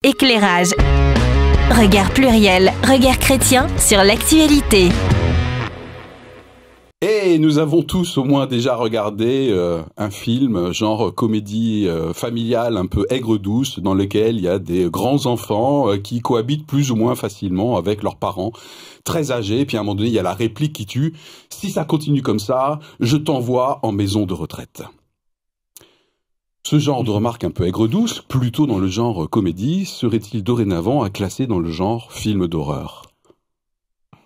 Éclairage. Regard pluriel, regard chrétien sur l'actualité. Et nous avons tous au moins déjà regardé un film genre comédie familiale un peu aigre-douce dans lequel il y a des grands enfants qui cohabitent plus ou moins facilement avec leurs parents très âgés. Et puis à un moment donné, il y a la réplique qui tue. Si ça continue comme ça, je t'envoie en maison de retraite. Ce genre de remarque un peu aigre-douce, plutôt dans le genre comédie, serait-il dorénavant à classer dans le genre film d'horreur ?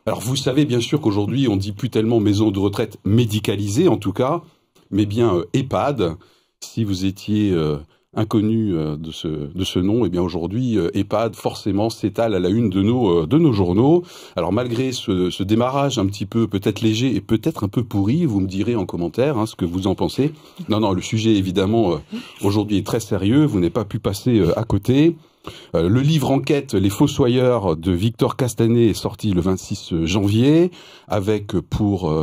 Alors vous savez bien sûr qu'aujourd'hui on dit plus tellement maison de retraite médicalisée en tout cas, mais bien EHPAD. Si vous étiez inconnu de ce nom, et bien aujourd'hui EHPAD forcément s'étale à la une de nos journaux. Alors malgré ce démarrage un petit peu peut-être léger et peut-être un peu pourri, vous me direz en commentaire ce que vous en pensez. Non, le sujet évidemment aujourd'hui est très sérieux, vous n'avez pas pu passer à côté. Le livre enquête Les Fossoyeurs de Victor Castanet est sorti le 26 janvier avec pour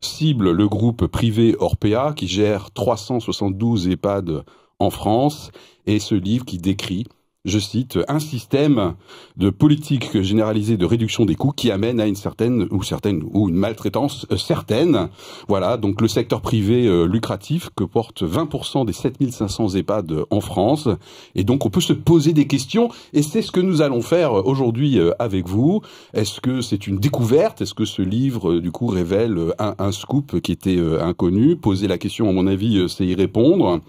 cible le groupe privé Orpea qui gère 372 EHPAD en France et ce livre qui décrit, je cite, un système de politique généralisée de réduction des coûts qui amène à une une maltraitance certaine. Voilà, donc le secteur privé lucratif que porte 20% des 7500 EHPAD en France. Et donc on peut se poser des questions et c'est ce que nous allons faire aujourd'hui avec vous. Est-ce que c'est une découverte? Est-ce que ce livre du coup révèle un scoop qui était inconnu? Poser la question à mon avis c'est y répondre.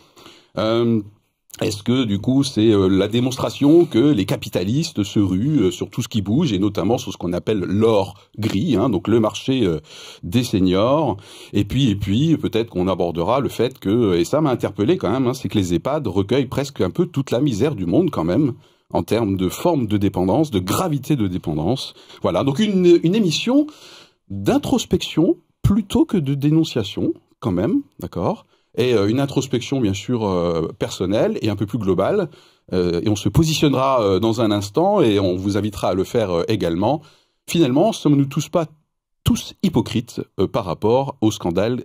Est-ce que du coup c'est la démonstration que les capitalistes se ruent sur tout ce qui bouge et notamment sur ce qu'on appelle l'or gris, donc le marché des seniors. Et puis peut-être qu'on abordera le fait que, et ça m'a interpellé quand même, c'est que les EHPAD recueillent presque un peu toute la misère du monde quand même en termes de forme de dépendance, de gravité de dépendance. Voilà, donc une émission d'introspection plutôt que de dénonciation quand même, d'accord ? Et une introspection bien sûr personnelle et un peu plus globale. Et on se positionnera dans un instant et on vous invitera à le faire également. Finalement, sommes-nous tous hypocrites par rapport au scandale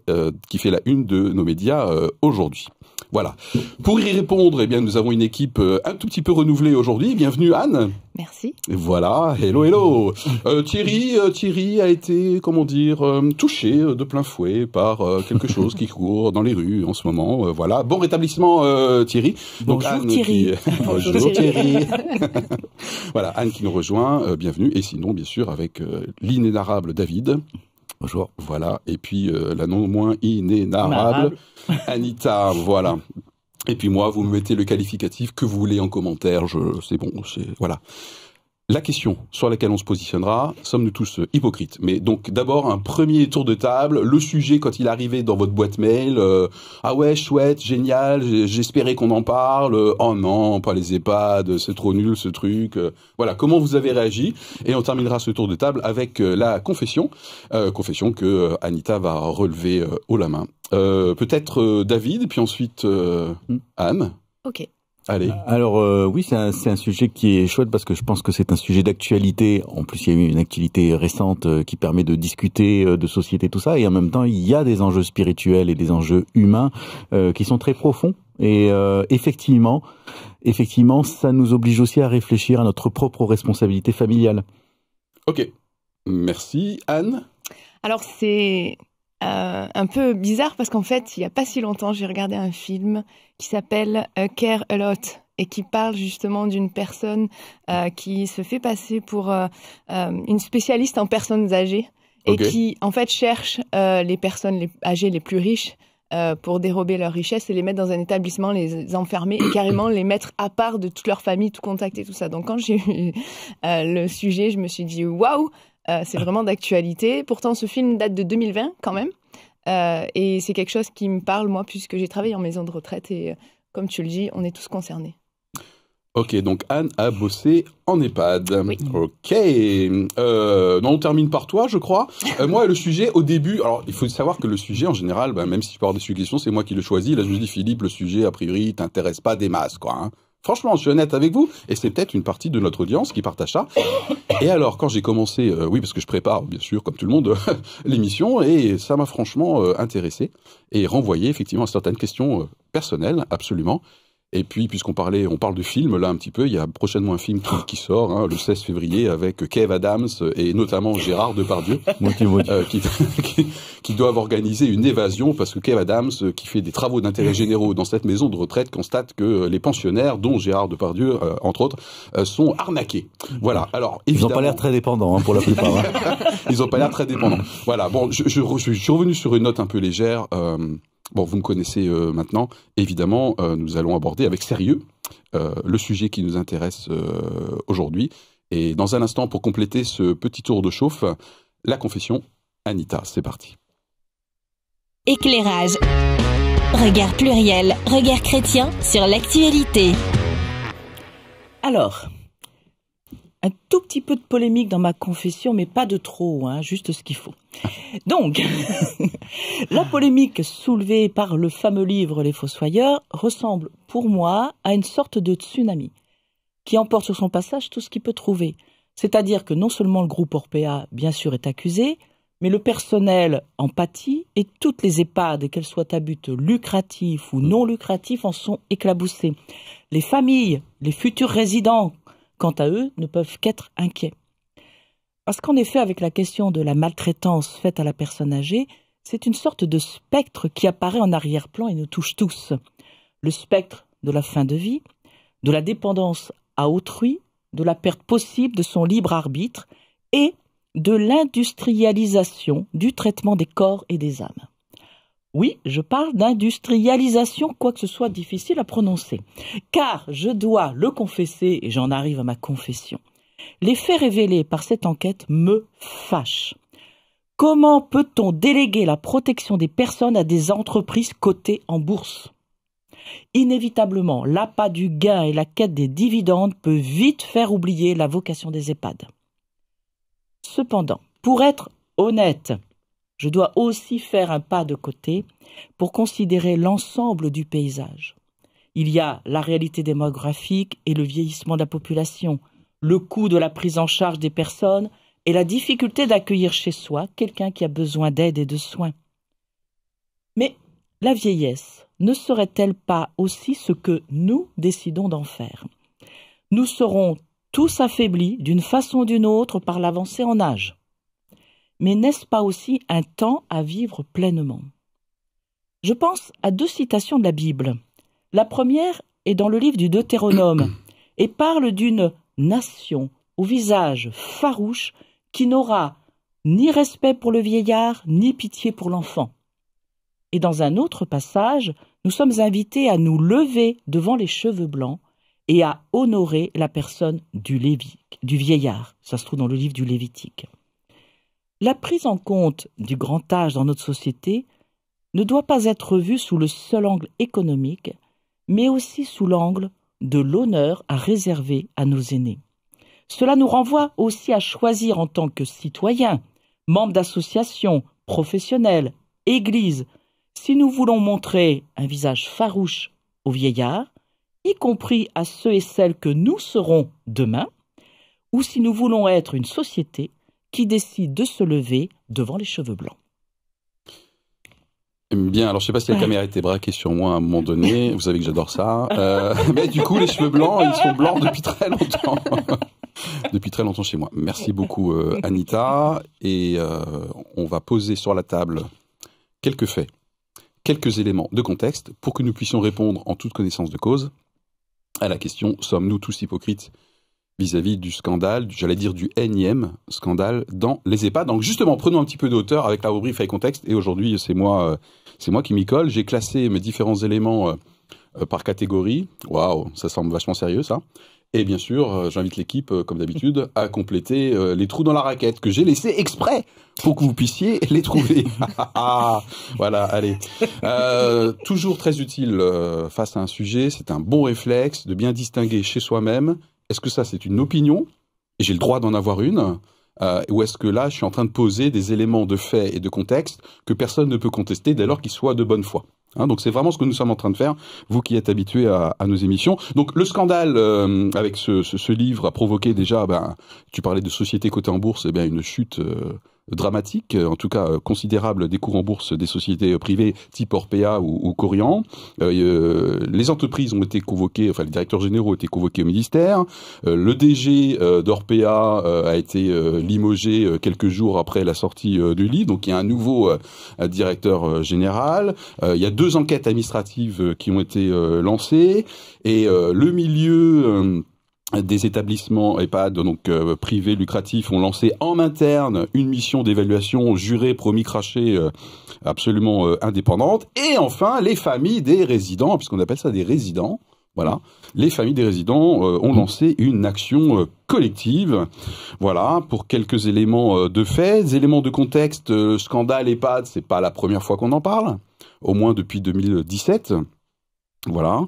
qui fait la une de nos médias aujourd'hui. Voilà. Pour y répondre, eh bien, nous avons une équipe un tout petit peu renouvelée aujourd'hui. Bienvenue Anne. Merci. Et voilà, hello. Thierry a été, touché de plein fouet par quelque chose qui court dans les rues en ce moment. Voilà. Bon rétablissement Thierry. Donc, Bonjour Anne Thierry. Bonjour Thierry. Voilà, Anne qui nous rejoint, bienvenue. Et sinon, bien sûr, avec l'inénarrable David. Bonjour. Voilà. Et puis la non moins inénarrable Anita. Voilà. Et puis moi, vous me mettez le qualificatif que vous voulez en commentaire. Voilà. La question sur laquelle on se positionnera, sommes-nous tous hypocrites? Mais donc d'abord un premier tour de table, le sujet quand il arrivait dans votre boîte mail, ah ouais chouette, génial, j'espérais qu'on en parle, oh non, pas les EHPAD, c'est trop nul ce truc, voilà, comment vous avez réagi? Et on terminera ce tour de table avec la confession que Anita va relever haut la main. Peut-être David, puis ensuite Anne. Ok. Allez. Alors oui, c'est un sujet qui est chouette parce que je pense que c'est un sujet d'actualité. En plus, il y a eu une actualité récente qui permet de discuter de société, tout ça. Et en même temps, il y a des enjeux spirituels et des enjeux humains qui sont très profonds. Et effectivement, ça nous oblige aussi à réfléchir à notre propre responsabilité familiale. Ok. Merci. Anne? Alors c'est un peu bizarre parce qu'en fait, il y a pas si longtemps, j'ai regardé un film qui s'appelle Care a Lot et qui parle justement d'une personne qui se fait passer pour une spécialiste en personnes âgées et qui en fait cherche les personnes âgées les plus riches pour dérober leur richesse et les mettre dans un établissement, les enfermer et carrément les mettre à part de toute leur famille, tout contact et tout ça. Donc quand j'ai eu le sujet, je me suis dit waouh, c'est vraiment d'actualité. Pourtant, ce film date de 2020 quand même. Et c'est quelque chose qui me parle, moi, puisque j'ai travaillé en maison de retraite. Et comme tu le dis, on est tous concernés. Ok, donc Anne a bossé en EHPAD. Oui. Ok. On termine par toi, je crois. Moi, le sujet, au début... Alors, il faut savoir que le sujet, en général, même si je peux avoir des suggestions, c'est moi qui le choisis. Là, je me dis, Philippe, le sujet, a priori, t'intéresse pas des masses, quoi. Franchement, je suis honnête avec vous, et c'est peut-être une partie de notre audience qui partage ça. Et alors, quand j'ai commencé, oui, parce que je prépare, bien sûr, comme tout le monde, l'émission, et ça m'a franchement intéressé, et renvoyé effectivement à certaines questions personnelles, absolument. Et puis, puisqu'on parle de film là un petit peu, il y a prochainement un film qui sort, hein, le 16 février, avec Kev Adams et notamment Gérard Depardieu, qui doivent organiser une évasion parce que Kev Adams, qui fait des travaux d'intérêt généraux dans cette maison de retraite, constate que les pensionnaires, dont Gérard Depardieu entre autres, sont arnaqués. Voilà. Alors évidemment, ils n'ont pas l'air très dépendants hein, pour la plupart. Hein. Ils n'ont pas l'air très dépendants. Voilà. Bon, je suis revenu sur une note un peu légère. Bon, vous me connaissez maintenant. Évidemment, nous allons aborder avec sérieux le sujet qui nous intéresse aujourd'hui. Et dans un instant, pour compléter ce petit tour de chauffe, la confession. Anita, c'est parti. Éclairage. Regard pluriel, regard chrétien sur l'actualité. Alors, un tout petit peu de polémique dans ma confession, mais pas de trop, hein, juste ce qu'il faut. Donc, la polémique soulevée par le fameux livre Les Fossoyeurs ressemble pour moi à une sorte de tsunami qui emporte sur son passage tout ce qu'il peut trouver. C'est-à-dire que non seulement le groupe Orpea, bien sûr, est accusé, mais le personnel en pâtit et toutes les EHPAD, qu'elles soient à but lucratif ou non lucratif, en sont éclaboussées. Les familles, les futurs résidents, quant à eux, ne peuvent qu'être inquiets. Parce qu'en effet, avec la question de la maltraitance faite à la personne âgée, c'est une sorte de spectre qui apparaît en arrière-plan et nous touche tous. Le spectre de la fin de vie, de la dépendance à autrui, de la perte possible de son libre arbitre et de l'industrialisation du traitement des corps et des âmes. Oui, je parle d'industrialisation, quoique ce soit difficile à prononcer. Car, je dois le confesser, et j'en arrive à ma confession, les faits révélés par cette enquête me fâchent. Comment peut-on déléguer la protection des personnes à des entreprises cotées en bourse ? Inévitablement, l'appât du gain et la quête des dividendes peut vite faire oublier la vocation des EHPAD. Cependant, pour être honnête, je dois aussi faire un pas de côté pour considérer l'ensemble du paysage. Il y a la réalité démographique et le vieillissement de la population, le coût de la prise en charge des personnes et la difficulté d'accueillir chez soi quelqu'un qui a besoin d'aide et de soins. Mais la vieillesse ne serait-elle pas aussi ce que nous décidons d'en faire ? Nous serons tous affaiblis d'une façon ou d'une autre par l'avancée en âge. Mais n'est-ce pas aussi un temps à vivre pleinement ? Je pense à 2 citations de la Bible. La première est dans le livre du Deutéronome et parle d'une nation au visage farouche qui n'aura ni respect pour le vieillard, ni pitié pour l'enfant. Et dans un autre passage, nous sommes invités à nous lever devant les cheveux blancs et à honorer la personne du vieillard. Ça se trouve dans le livre du Lévitique. La prise en compte du grand âge dans notre société ne doit pas être vue sous le seul angle économique, mais aussi sous l'angle de l'honneur à réserver à nos aînés. Cela nous renvoie aussi à choisir en tant que citoyens, membres d'associations, professionnels, églises, si nous voulons montrer un visage farouche aux vieillards, y compris à ceux et celles que nous serons demain, ou si nous voulons être une société qui décide de se lever devant les cheveux blancs. Bien, alors je sais pas si la caméra était braquée sur moi à un moment donné, vous savez que j'adore ça, mais du coup les cheveux blancs, ils sont blancs depuis très longtemps. Depuis très longtemps chez moi. Merci beaucoup Anita, et on va poser sur la table quelques faits, quelques éléments de contexte pour que nous puissions répondre en toute connaissance de cause à la question « Sommes-nous tous hypocrites ?» vis-à-vis du scandale, j'allais dire du énième scandale dans les EHPAD. Donc justement, prenons un petit peu de hauteur avec la rubrique Faits et Contexte, et aujourd'hui c'est moi qui m'y colle. J'ai classé mes différents éléments par catégorie. Waouh, ça semble vachement sérieux ça. Et bien sûr, j'invite l'équipe, comme d'habitude, à compléter les trous dans la raquette que j'ai laissés exprès pour que vous puissiez les trouver. Voilà, allez. Toujours très utile face à un sujet, c'est un bon réflexe de bien distinguer chez soi-même. Est-ce que ça, c'est une opinion, et j'ai le droit d'en avoir une, ou est-ce que là, je suis en train de poser des éléments de fait et de contexte que personne ne peut contester dès lors qu'ils soient de bonne foi. Donc c'est vraiment ce que nous sommes en train de faire, vous qui êtes habitués à nos émissions. Donc le scandale avec ce livre a provoqué déjà, tu parlais de société cotée en bourse, une chute dramatiques, en tout cas considérables, des cours en bourse des sociétés privées type Orpea ou Corian. Les entreprises ont été convoquées, enfin les directeurs généraux ont été convoqués au ministère. Le DG d'Orpea a été limogé quelques jours après la sortie du lit, donc il y a un nouveau directeur général. Il y a 2 enquêtes administratives qui ont été lancées, et le milieu des établissements EHPAD, donc privés lucratifs, ont lancé en interne une mission d'évaluation jurée, promis, crachée, absolument indépendante. Et enfin, les familles des résidents, puisqu'on appelle ça des résidents, voilà, les familles des résidents ont lancé une action collective. Voilà, pour quelques éléments de fait, des éléments de contexte. Scandale EHPAD, c'est pas la première fois qu'on en parle, au moins depuis 2017. Voilà.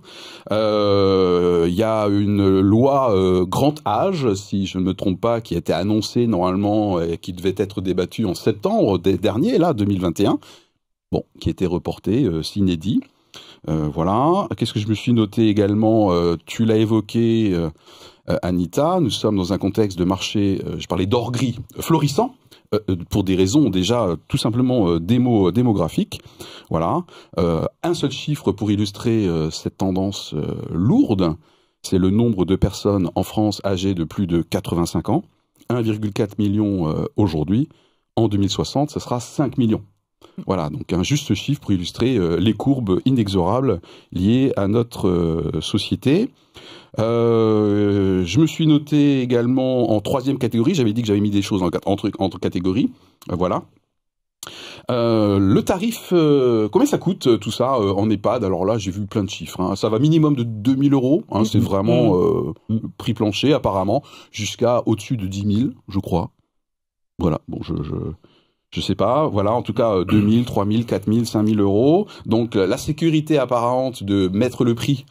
Il y a une loi grand âge, si je ne me trompe pas, qui a été annoncée normalement et qui devait être débattue en septembre dernier, là, 2021. Bon, qui a été reportée, sine die. Voilà. Qu'est-ce que je me suis noté également? Tu l'as évoqué, Anita. Nous sommes dans un contexte de marché, je parlais d'or gris, florissant. Pour des raisons déjà tout simplement démographiques. Voilà. Un seul chiffre pour illustrer cette tendance lourde, c'est le nombre de personnes en France âgées de plus de 85 ans. 1,4 million aujourd'hui. En 2060, ce sera 5 millions. Voilà, donc un juste chiffre pour illustrer les courbes inexorables liées à notre société. Je me suis noté également en 3e catégorie, j'avais dit que j'avais mis des choses entre catégories, voilà. Le tarif, combien ça coûte tout ça en EHPAD? Alors là, j'ai vu plein de chiffres, hein. Ça va minimum de 2 000 €, hein, c'est vraiment prix plancher apparemment, jusqu'à au-dessus de 10 000, je crois. Voilà, bon, je sais pas, voilà, en tout cas 2 000, 3 000, 4 000, 5 000 €. Donc la sécurité apparente de mettre le prix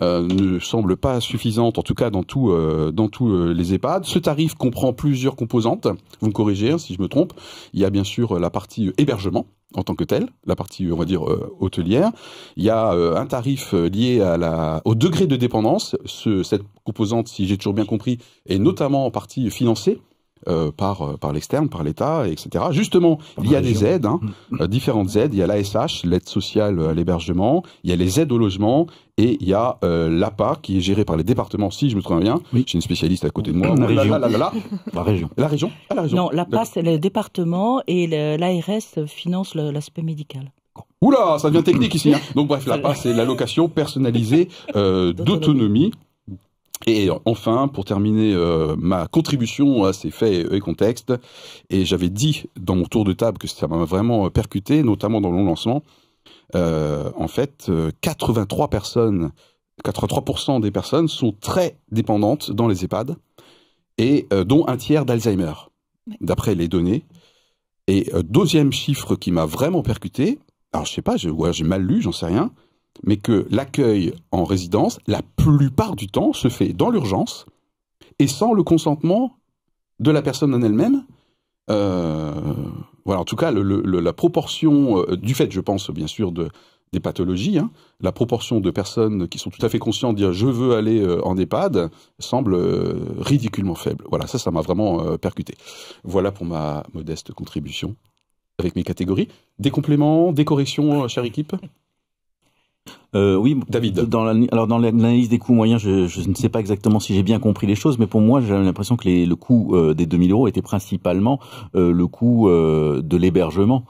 ne semble pas suffisante, en tout cas dans tous les EHPAD. Ce tarif comprend plusieurs composantes. Vous me corrigez hein, si je me trompe. Il y a bien sûr la partie hébergement en tant que telle, la partie on va dire hôtelière. Il y a un tarif lié au degré de dépendance. Cette composante, si j'ai toujours bien compris, est notamment en partie financée par l'externe, par l'État, etc. Justement, il y a des aides, hein, différentes aides. Il y a l'ASH, l'aide sociale à l'hébergement, il y a les aides au logement, et il y a l'APA, qui est gérée par les départements, si je me souviens bien. Oui. J'ai une spécialiste à côté de moi. La région. La région. Ah, la région. Non, l'APA, c'est le département, et l'ARS finance l'aspect médical. Oula, ça devient technique ici. Hein. Donc bref, l'APA, c'est l'allocation personnalisée d'autonomie. Et enfin, pour terminer ma contribution à ces faits et contextes, et j'avais dit dans mon tour de table que ça m'a vraiment percuté, notamment dans le lancement, en fait, 83% des personnes sont très dépendantes dans les EHPAD, et dont un tiers d'Alzheimer, d'après les données. Et deuxième chiffre qui m'a vraiment percuté, alors je sais pas, j'ai mal lu, j'en sais rien, mais que l'accueil en résidence, la plupart du temps, se fait dans l'urgence et sans le consentement de la personne en elle-même. Voilà, en tout cas, la proportion, du fait, je pense, bien sûr, des pathologies, hein, la proportion de personnes qui sont tout à fait conscientes de dire « je veux aller en EHPAD » semble ridiculement faible. Voilà, ça m'a vraiment percuté. Voilà pour ma modeste contribution avec mes catégories. Des compléments, des corrections, chère équipe? Oui, David. Dans l'analyse des coûts moyens, je ne sais pas exactement si j'ai bien compris les choses, mais pour moi, j'ai l'impression que le coût des 2 000 € était principalement le coût de l'hébergement.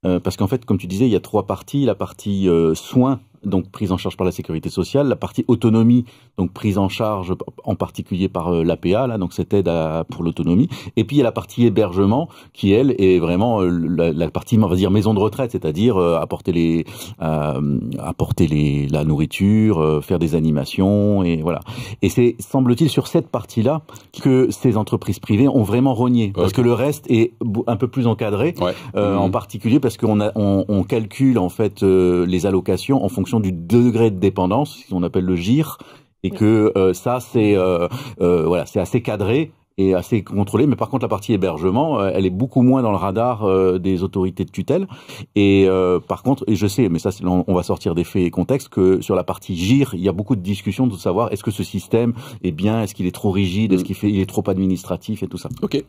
Parce qu'en fait, comme tu disais, il y a 3 parties. La partie soins, donc prise en charge par la sécurité sociale, la partie autonomie, donc prise en charge en particulier par l'APA, là, donc cette aide pour l'autonomie, et puis il y a la partie hébergement qui elle est vraiment la partie, on va dire, maison de retraite, c'est-à-dire apporter la nourriture, faire des animations, et voilà. Et c'est, semble-t-il, sur cette partie-là que ces entreprises privées ont vraiment rogné, parce que le reste est un peu plus encadré, en particulier parce qu'on calcule en fait les allocations en fonction du degré de dépendance, ce qu'on appelle le GIR, et que ça c'est voilà, c'est assez cadré et assez contrôlé. Mais par contre, la partie hébergement, elle est beaucoup moins dans le radar des autorités de tutelle. Et par contre, et je sais, mais ça, on va sortir des faits et contextes, que sur la partie GIR, il y a beaucoup de discussions de savoir est-ce que ce système est bien, est-ce qu'il est trop rigide, est-ce qu'il est trop administratif et tout ça. Ok,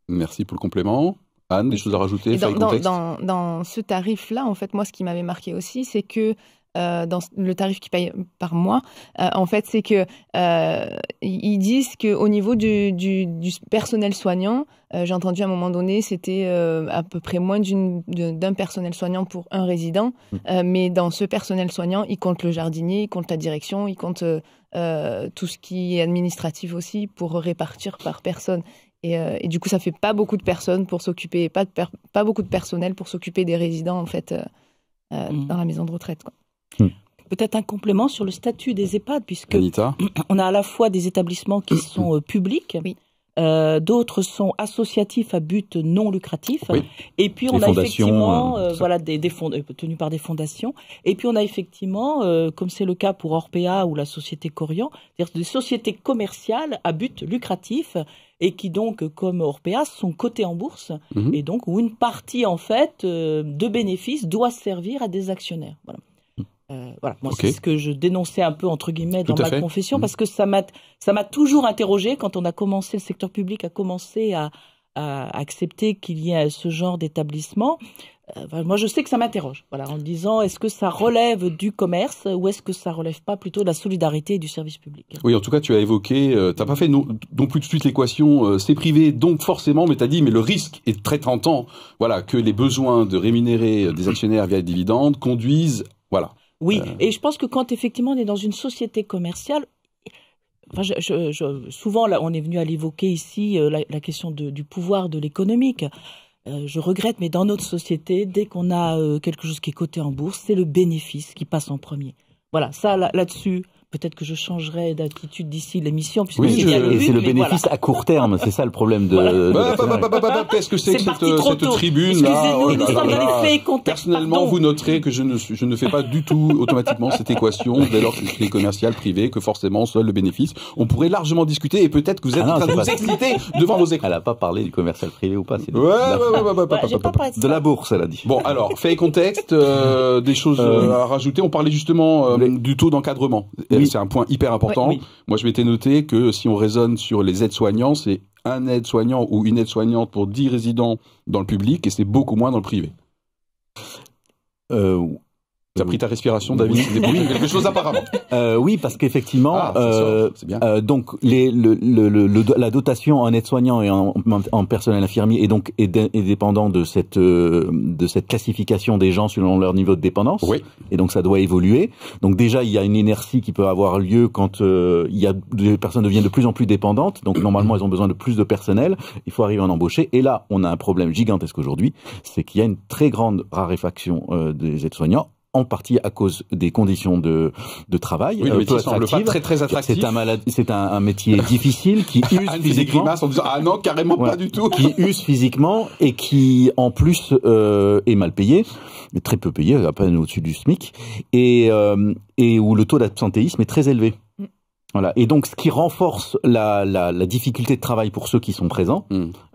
merci pour le complément. Anne, des choses à rajouter? Et dans ce tarif-là, en fait, moi, ce qui m'avait marqué aussi, c'est que dans le tarif qu'ils payent par mois, en fait, c'est que ils disent qu'au niveau du personnel soignant, j'ai entendu à un moment donné, c'était à peu près moins d'un personnel soignant pour un résident, mais dans ce personnel soignant, ils comptent le jardinier, ils comptent la direction, ils comptent tout ce qui est administratif aussi pour répartir par personne. Et du coup, ça fait pas beaucoup de personnes pour s'occuper, pas beaucoup de personnel pour s'occuper des résidents en fait dans la maison de retraite, quoi. Peut-être un complément sur le statut des EHPAD, puisque Anita, on a à la fois des établissements qui sont publics, Oui. D'autres sont associatifs à but non lucratif, Oui. et puis on Les a fondations, effectivement voilà des fonds tenus par des fondations, et puis on a effectivement, comme c'est le cas pour Orpea ou la société Corian, c'est-à-dire des sociétés commerciales à but lucratif et qui donc, comme Orpea, sont cotées en bourse, et donc où une partie en fait de bénéfices doit servir à des actionnaires. Voilà. Voilà, moi Okay. c'est ce que je dénonçais un peu entre guillemets dans Tout à ma fait. confession, parce que ça m'a toujours interrogé quand on a commencé, le secteur public a commencé à accepter qu'il y ait ce genre d'établissement. Moi je sais que ça m'interroge, voilà, en me disant est-ce que ça relève du commerce ou est-ce que ça relève pas plutôt de la solidarité et du service public. oui, en tout cas, tu as évoqué, t'as pas fait non plus tout de suite l'équation, c'est privé, donc forcément, mais t'as dit, mais le risque est très tentant, voilà, que les besoins de rémunérer des actionnaires via les dividendes conduisent, voilà. Oui, et je pense que quand effectivement on est dans une société commerciale, enfin, souvent là, on est venu à l'évoquer ici, la question du pouvoir de l'économique. Je regrette, mais dans notre société, dès qu'on a quelque chose qui est coté en bourse, c'est le bénéfice qui passe en premier. Voilà, ça là-dessus. Peut-être que je changerai d'attitude d'ici l'émission, puisque Oui, c'est bien le but, c'est le mais bénéfice voilà. à court terme, c'est ça le problème de... Qu'est-ce que c'est que parti trop cette tôt. tribune là? Excusez-nous, nous sommes dans les faits et contextes. Personnellement, Pardon. vous noterez que je ne fais pas du tout automatiquement cette équation dès lors que c'est commercial, privé, que forcément seul le bénéfice. On pourrait largement discuter et peut-être que vous êtes en train de vous exciter devant vos écrans. Elle a pas parlé du commercial privé ou pas, c'est Ouais. J'ai pas parlé de la bourse, elle a dit. Bon, alors, fait et contexte, des choses à rajouter. On parlait justement du taux d'encadrement. Oui. C'est un point hyper important. Oui. Moi, je m'étais noté que si on raisonne sur les aides-soignants, c'est un aide-soignant ou une aide-soignante pour 10 résidents dans le public et c'est beaucoup moins dans le privé. T'as pris ta respiration, David? Oui, quelque chose apparemment. Oui, parce qu'effectivement, c'est bien. donc la dotation en aide-soignant et en personnel infirmier est dépendant de cette classification des gens selon leur niveau de dépendance. Oui. Et donc ça doit évoluer. Donc déjà il y a une inertie qui peut avoir lieu quand les personnes deviennent de plus en plus dépendantes. Donc normalement elles ont besoin de plus de personnel. Il faut arriver à en embaucher. Et là on a un problème gigantesque aujourd'hui, c'est qu'il y a une très grande raréfaction des aides-soignants, en partie à cause des conditions de travail. Oui, le métier semble pas très attractif. C'est un métier difficile qui use Anne fait des physiquement. grimaces en disant ah non, carrément Ouais. pas du tout. Qui use physiquement et qui en plus est mal payé, très peu payé, à peine au-dessus du SMIC, et où le taux d'absentéisme est très élevé. Voilà. Et donc, ce qui renforce la difficulté de travail pour ceux qui sont présents,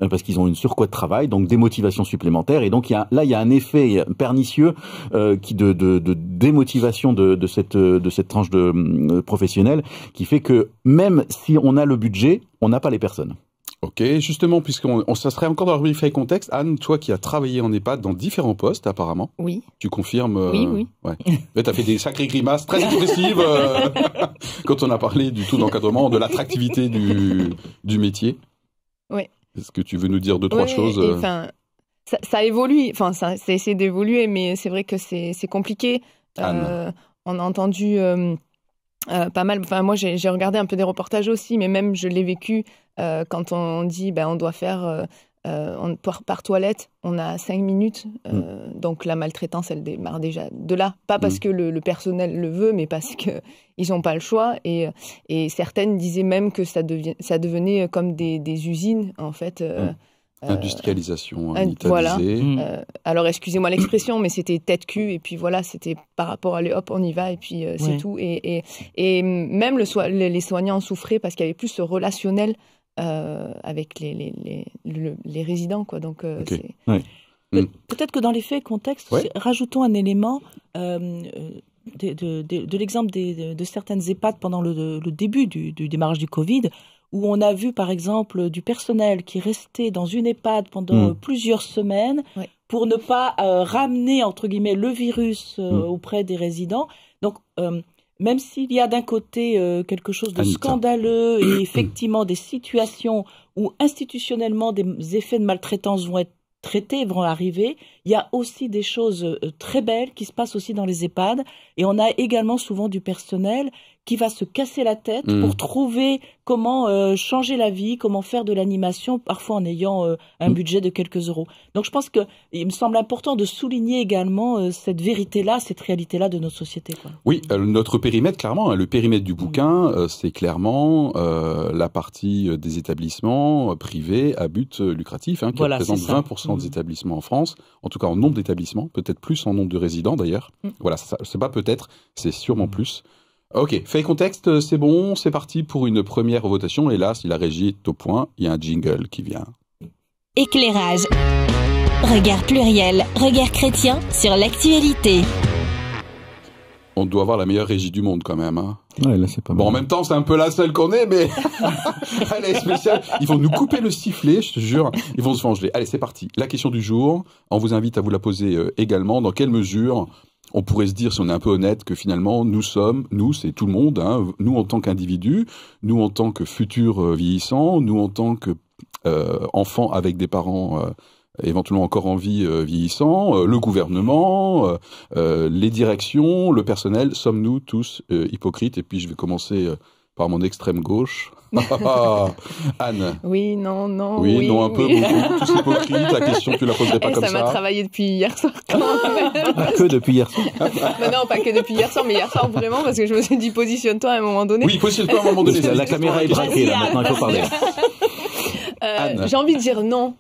parce qu'ils ont une surcroît de travail, donc des motivations supplémentaires. Et donc, il y a un effet pernicieux de démotivation de cette tranche de professionnelle, qui fait que même si on a le budget, on n'a pas les personnes. Ok, justement, ça serait encore dans la rubrique fait et contexte. Anne, toi qui as travaillé en EHPAD dans différents postes, apparemment. Oui. Tu confirmes Oui. Ouais. Mais t'as fait des sacrées grimaces très expressives quand on a parlé du taux d'encadrement, de l'attractivité du métier. Oui. Est-ce que tu veux nous dire deux, trois choses Enfin, ça évolue. Enfin, ça essaie d'évoluer, mais c'est vrai que c'est compliqué. Anne. On a entendu pas mal. Enfin, moi, j'ai regardé un peu des reportages aussi, mais même je l'ai vécu quand on dit, on doit faire par toilette, on a 5 minutes. Donc la maltraitance, elle démarre déjà de là. Pas parce que le personnel le veut, mais parce que ils n'ont pas le choix. Et certaines disaient même que ça devenait comme des usines, en fait. Industrialisation, voilà. Alors excusez-moi l'expression, mais c'était tête-cul et puis voilà, c'était par rapport à hop, on y va et puis c'est tout. Et même les soignants souffraient parce qu'il y avait plus ce relationnel avec les résidents, quoi. Donc Okay. Peut-être que dans les faits, contexte, rajoutons un élément de l'exemple de certaines EHPAD pendant le début du démarrage du Covid, où on a vu, par exemple, du personnel qui restait dans une EHPAD pendant plusieurs semaines pour ne pas ramener, entre guillemets, le virus auprès des résidents. Donc, même s'il y a d'un côté quelque chose de scandaleux et effectivement des situations où institutionnellement des effets de maltraitance vont être traités, vont arriver, il y a aussi des choses très belles qui se passent aussi dans les EHPAD, et on a également souvent du personnel qui va se casser la tête pour trouver comment changer la vie, comment faire de l'animation, parfois en ayant un budget de quelques euros. Donc je pense que il me semble important de souligner également cette vérité-là, cette réalité-là de notre société, quoi. Oui, notre périmètre, clairement, le périmètre du bouquin, c'est clairement la partie des établissements privés à but lucratif, qui représente 20% des établissements en France, en tout cas en nombre d'établissements, peut-être plus en nombre de résidents d'ailleurs. Voilà, c'est pas peut-être, c'est sûrement plus. Ok, fait contexte, c'est bon, c'est parti pour une première votation. Et là, si la régie est au point, il y a un jingle qui vient. Éclairage. Regard pluriel, regard chrétien sur l'actualité. On doit avoir la meilleure régie du monde quand même. Hein. Ouais, là c'est pas mal. Bon, en même temps, c'est un peu la seule qu'on ait, mais elle est spéciale. Ils vont nous couper le sifflet, je te jure. Ils vont se venger. Allez, c'est parti. La question du jour, on vous invite à vous la poser également. Dans quelle mesure on pourrait se dire, si on est un peu honnête, que finalement, nous, c'est tout le monde, nous en tant qu'individus, nous en tant que futurs vieillissants, nous en tant que enfants avec des parents éventuellement encore en vie vieillissants, le gouvernement, les directions, le personnel, sommes-nous tous hypocrites? Et puis je vais commencer par mon extrême gauche. Anne. Oui, non. Oui, non, un peu, beaucoup. Tous hypocrites. La question, tu la poserais pas comme ça. Ça m'a travaillé depuis hier soir quand même. Pas que depuis hier soir. Non, pas que depuis hier soir, mais hier soir vraiment, parce que je me suis dit, positionne-toi à un moment donné. Oui, positionne-toi à un moment donné. La caméra est braquée, là, maintenant il faut parler. J'ai envie de dire non.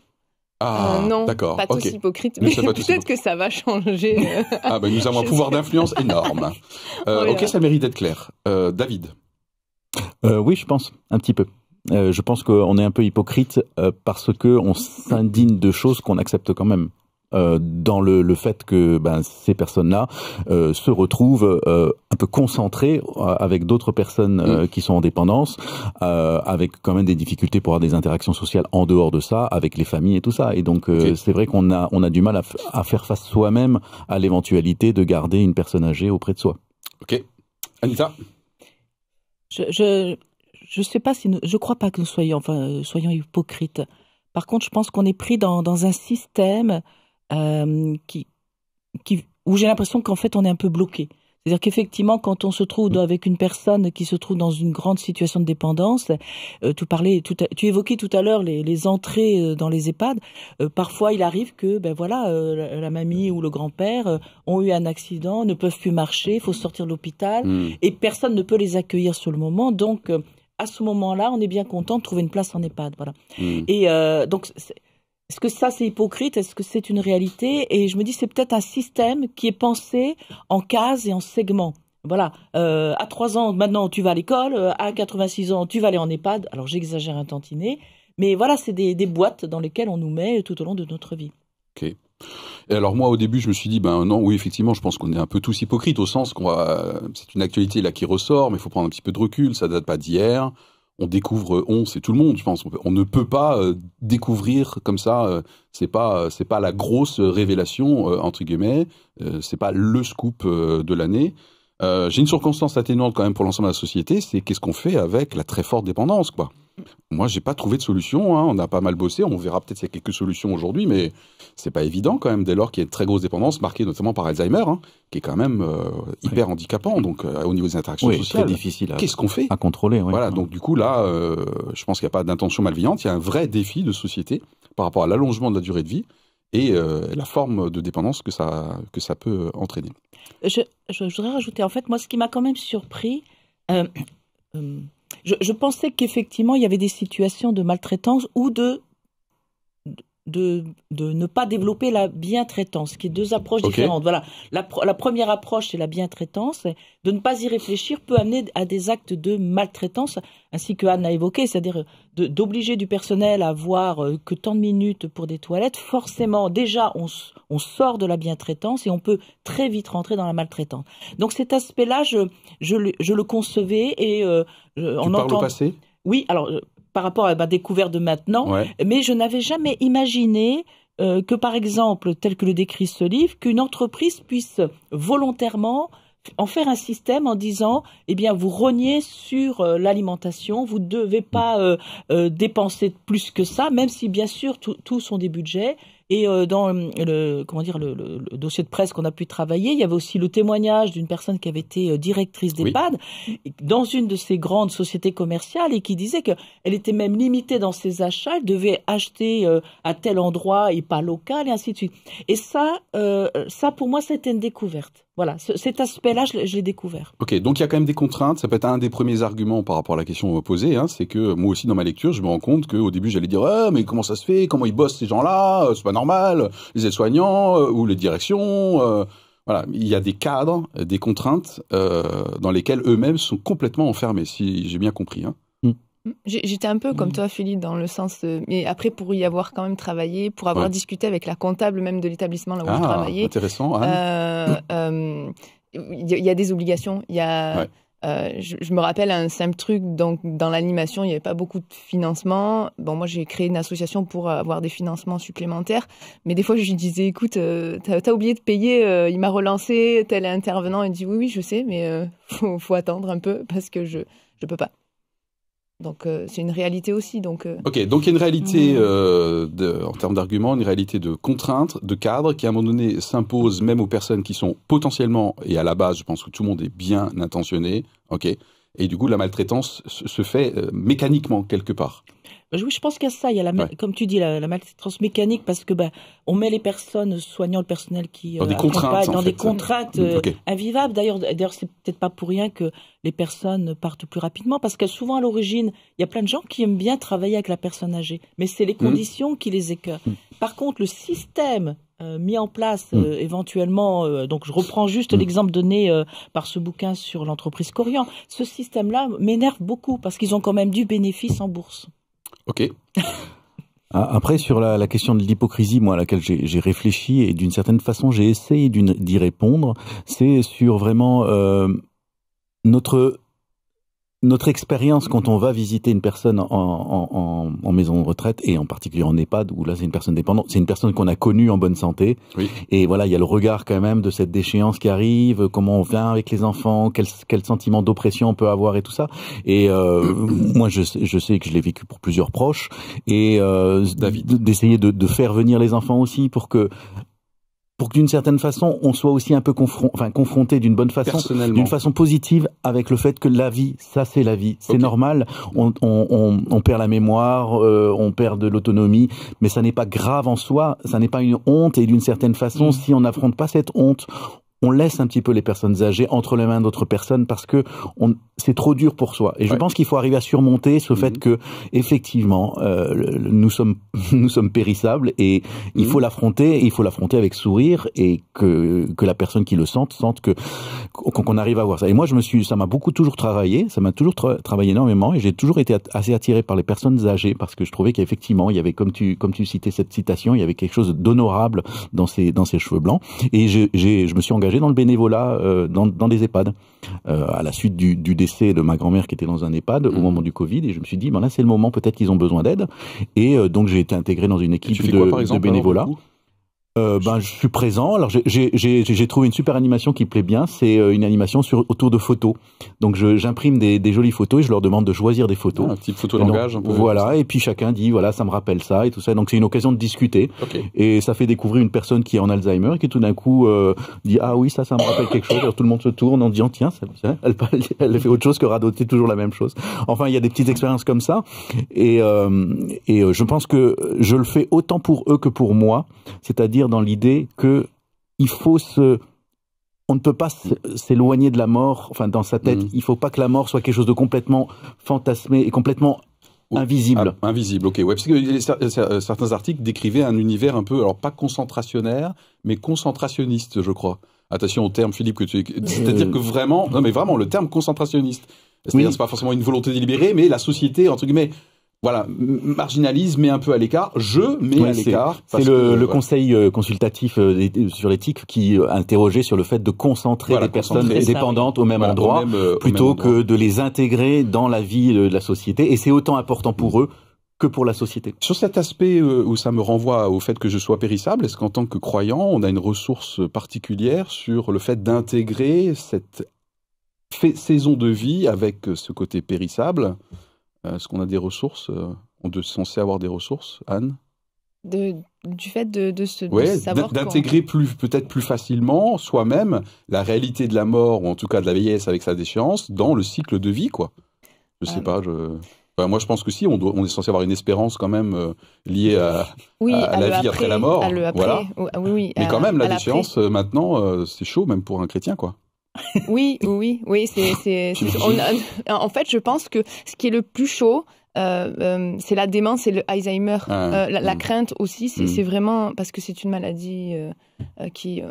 Non, d'accord, pas tous hypocrites, mais peut-être que ça va changer. Nous avons un pouvoir d'influence énorme. Ok, ça mérite d'être clair. David. Oui, je pense, un petit peu. Je pense qu'on est un peu hypocrite parce que on s'indigne de choses qu'on accepte quand même. Dans le fait que ces personnes-là se retrouvent un peu concentrées avec d'autres personnes qui sont en dépendance, avec quand même des difficultés pour avoir des interactions sociales en dehors de ça, avec les familles et tout ça. Et donc c'est vrai qu'on a du mal à faire face soi-même à l'éventualité de garder une personne âgée auprès de soi. Ok. Anita. Je sais pas si je crois pas que nous soyons hypocrites. Par contre, je pense qu'on est pris dans un système où j'ai l'impression qu'en fait on est un peu bloqué. C'est-à-dire qu'effectivement, quand on se trouve avec une personne qui se trouve dans une grande situation de dépendance, tu évoquais tout à l'heure les entrées dans les EHPAD. Parfois, il arrive que, la mamie ou le grand-père ont eu un accident, ne peuvent plus marcher, il faut sortir de l'hôpital, et personne ne peut les accueillir sur le moment. Donc, à ce moment-là, on est bien content de trouver une place en EHPAD. Voilà. Et donc, est-ce que ça c'est hypocrite? Est-ce que c'est une réalité? Et je me dis c'est peut-être un système qui est pensé en cases et en segments. Voilà, à 3 ans maintenant tu vas à l'école, à 86 ans tu vas aller en EHPAD. Alors j'exagère un tantinet, mais voilà, c'est des boîtes dans lesquelles on nous met tout au long de notre vie. Ok. Et alors moi au début je me suis dit non, oui effectivement je pense qu'on est un peu tous hypocrites au sens c'est une actualité là qui ressort, mais il faut prendre un petit peu de recul, ça date pas d'hier. On découvre, c'est tout le monde, je pense. On ne peut pas découvrir comme ça. C'est pas la grosse révélation entre guillemets. C'est pas le scoop de l'année. J'ai une circonstance atténuante quand même pour l'ensemble de la société. C'est qu'est-ce qu'on fait avec la très forte dépendance, quoi. Moi, j'ai pas trouvé de solution. On a pas mal bossé. On verra peut-être s'il y a quelques solutions aujourd'hui, mais c'est pas évident quand même dès lors qu'il y a une très grosse dépendance marquée notamment par Alzheimer, qui est quand même hyper handicapant. Donc au niveau des interactions sociales, très difficile. Qu'est-ce qu'on fait à contrôler? Voilà. Donc du coup là, je pense qu'il n'y a pas d'intention malveillante. Il y a un vrai défi de société par rapport à l'allongement de la durée de vie et la forme de dépendance que ça peut entraîner. Je voudrais rajouter, en fait, moi, ce qui m'a quand même surpris, je pensais qu'effectivement, il y avait des situations de maltraitance ou de ne pas développer la bientraitance, qui est deux approches différentes. Voilà. La première approche, c'est la bientraitance. De ne pas y réfléchir peut amener à des actes de maltraitance, ainsi que Anne a évoqué, c'est-à-dire d'obliger du personnel à avoir que tant de minutes pour des toilettes. Forcément, déjà, on sort de la bientraitance et on peut très vite rentrer dans la maltraitance. Donc cet aspect-là, je le concevais et tu parles au passé ? Oui, alors par rapport à ma découverte de maintenant, Ouais. mais je n'avais jamais imaginé que, par exemple, tel que le décrit ce livre, qu'une entreprise puisse volontairement en faire un système en disant, eh bien, vous rognez sur l'alimentation, vous ne devez pas dépenser plus que ça, même si, bien sûr, tous sont des budgets. Et dans le dossier de presse qu'on a pu travailler, il y avait aussi le témoignage d'une personne qui avait été directrice d'EHPAD dans une de ces grandes sociétés commerciales et qui disait qu'elle était même limitée dans ses achats, elle devait acheter à tel endroit et pas local et ainsi de suite. Et ça pour moi, c'était une découverte. Voilà, cet aspect-là, je l'ai découvert. Ok, donc il y a quand même des contraintes. Ça peut être un des premiers arguments par rapport à la question posée. Hein, c'est que moi aussi, dans ma lecture, je me rends compte qu'au début, j'allais dire mais comment ça se fait? Comment ils bossent ces gens-là? C'est pas normal. Les aides-soignants ou les directions. Voilà, il y a des cadres, des contraintes dans lesquelles eux-mêmes sont complètement enfermés, si j'ai bien compris. Hein. J'étais un peu comme toi, Philippe, dans le sens... mais après, pour y avoir quand même travaillé, pour avoir discuté avec la comptable même de l'établissement là où je travaillais... Intéressant. Il y a des obligations. Il y a... je me rappelle un simple truc, donc dans l'animation, il n'y avait pas beaucoup de financement. Bon, moi, j'ai créé une association pour avoir des financements supplémentaires. Mais des fois, je lui disais, écoute, t'as oublié de payer, il m'a relancé, tel intervenant, il dit, oui, je sais, mais faut attendre un peu parce que je peux pas. Donc c'est une réalité aussi. Donc Ok, donc il y a une réalité en termes d'arguments, une réalité de contraintes, de cadres qui à un moment donné s'impose même aux personnes qui sont potentiellement, et à la base je pense que tout le monde est bien intentionné, ok, et du coup la maltraitance se fait mécaniquement quelque part. Oui, je pense qu'il y a ça. Il y a comme tu dis, la maltraitance mécanique parce que on met les personnes soignant le personnel qui dans des contraintes, des contraintes invivables. D'ailleurs, c'est peut-être pas pour rien que les personnes partent plus rapidement parce que souvent à l'origine, il y a plein de gens qui aiment bien travailler avec la personne âgée, mais c'est les conditions qui les écœurent. Par contre, le système mis en place éventuellement, donc je reprends juste l'exemple donné par ce bouquin sur l'entreprise Corian. Ce système-là m'énerve beaucoup parce qu'ils ont quand même du bénéfice en bourse. Ok. Après, sur la question de l'hypocrisie, moi, à laquelle j'ai réfléchi et d'une certaine façon, j'ai essayé d'y répondre, c'est sur vraiment notre expérience quand on va visiter une personne en maison de retraite et en particulier en EHPAD où là c'est une personne dépendante, c'est une personne qu'on a connue en bonne santé. Oui. Et voilà, il y a le regard quand même de cette déchéance qui arrive, comment on vient avec les enfants, quel sentiment d'oppression on peut avoir et tout ça. Et moi je sais que je l'ai vécu pour plusieurs proches et d'essayer de faire venir les enfants aussi pour que d'une certaine façon, on soit aussi un peu confronté d'une bonne façon, d'une façon positive avec le fait que la vie, ça c'est la vie, c'est normal, on perd la mémoire, on perd de l'autonomie, mais ça n'est pas grave en soi, ça n'est pas une honte et d'une certaine façon, si on n'affronte pas cette honte, on laisse un petit peu les personnes âgées entre les mains d'autres personnes parce que c'est trop dur pour soi. Et je pense qu'il faut arriver à surmonter ce fait que, effectivement, nous sommes périssables et il faut l'affronter. Et il faut l'affronter avec sourire et que la personne qui le sente qu'on arrive à voir ça. Et moi, ça m'a toujours travaillé énormément et j'ai toujours été assez attiré par les personnes âgées parce que je trouvais qu'effectivement, il y avait, comme tu citais cette citation, il y avait quelque chose d'honorable dans ces cheveux blancs. Et je me suis engagé dans le bénévolat dans des EHPAD à la suite du décès de ma grand-mère qui était dans un EHPAD au moment du Covid et je me suis dit là c'est le moment, peut-être qu'ils ont besoin d'aide et donc j'ai été intégré dans une équipe de bénévolat. Je suis présent. Alors j'ai trouvé une super animation qui plaît bien. C'est une animation autour de photos. Donc j'imprime des jolies photos et je leur demande de choisir des photos. Un petit photolangage un peu. Voilà. Et puis chacun dit ça me rappelle ça et tout ça. Donc c'est une occasion de discuter. Et ça fait découvrir une personne qui est en Alzheimer et qui tout d'un coup dit oui ça me rappelle quelque chose. Alors tout le monde se tourne en disant tiens elle fait autre chose que radoter toujours la même chose. Enfin il y a des petites expériences comme ça et je pense que je le fais autant pour eux que pour moi. C'est-à-dire dans l'idée que on ne peut pas s'éloigner de la mort, dans sa tête, il faut pas que la mort soit quelque chose de complètement fantasmé et complètement invisible. Invisible, ok. Ouais, parce que certains articles décrivaient un univers un peu, alors pas concentrationnaire, mais concentrationniste, je crois. Attention au terme, Philippe, c'est-à-dire que vraiment, le terme concentrationniste. C'est-à-dire, c'est pas forcément une volonté délibérée, mais la société, entre guillemets, voilà, marginalise, met un peu à l'écart. Je mets à l'écart. C'est le conseil consultatif sur l'éthique qui interrogeait sur le fait de concentrer les personnes dépendantes au même endroit, plutôt que de les intégrer dans la vie de la société. Et c'est autant important pour eux que pour la société. Sur cet aspect où ça me renvoie au fait que je sois périssable, est-ce qu'en tant que croyant, on a une ressource particulière sur le fait d'intégrer cette saison de vie avec ce côté périssable? Est-ce qu'on a des ressources? On est censé avoir des ressources, Anne? Du fait de savoir d'intégrer peut-être plus facilement soi-même la réalité de la mort, ou en tout cas de la vieillesse avec sa déchéance, dans le cycle de vie, quoi. Je sais pas, moi, je pense que si, on est censé avoir une espérance quand même liée à la vie après la mort. Voilà. Oui, mais quand même, la déchéance, maintenant, c'est chaud, même pour un chrétien, quoi. Oui, en fait, je pense que ce qui est le plus chaud, c'est la démence, c'est le Alzheimer. La crainte aussi, c'est vraiment parce que c'est une maladie qui,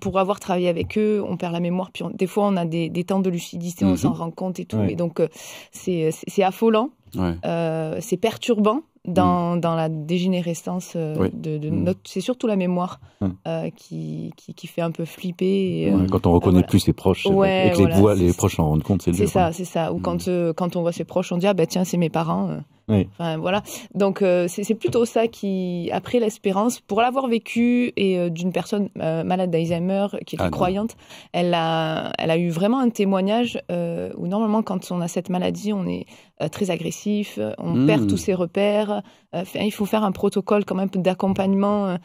pour avoir travaillé avec eux, on perd la mémoire. Puis des fois, on a des temps de lucidité, on s'en rend compte et tout. Et donc, c'est affolant, c'est perturbant. Dans la dégénérescence de notre, c'est surtout la mémoire qui fait un peu flipper. Quand on reconnaît plus ses proches, et que les proches s'en rendent compte, c'est dur. C'est ça. Ou quand on voit ses proches, on dit tiens, c'est mes parents. Enfin voilà. Donc c'est plutôt ça qui, après l'espérance, pour l'avoir vécu et d'une personne malade d'Alzheimer qui était croyante, elle a eu vraiment un témoignage où normalement quand on a cette maladie, on est très agressif, on perd tous ses repères. Il faut faire un protocole quand même d'accompagnement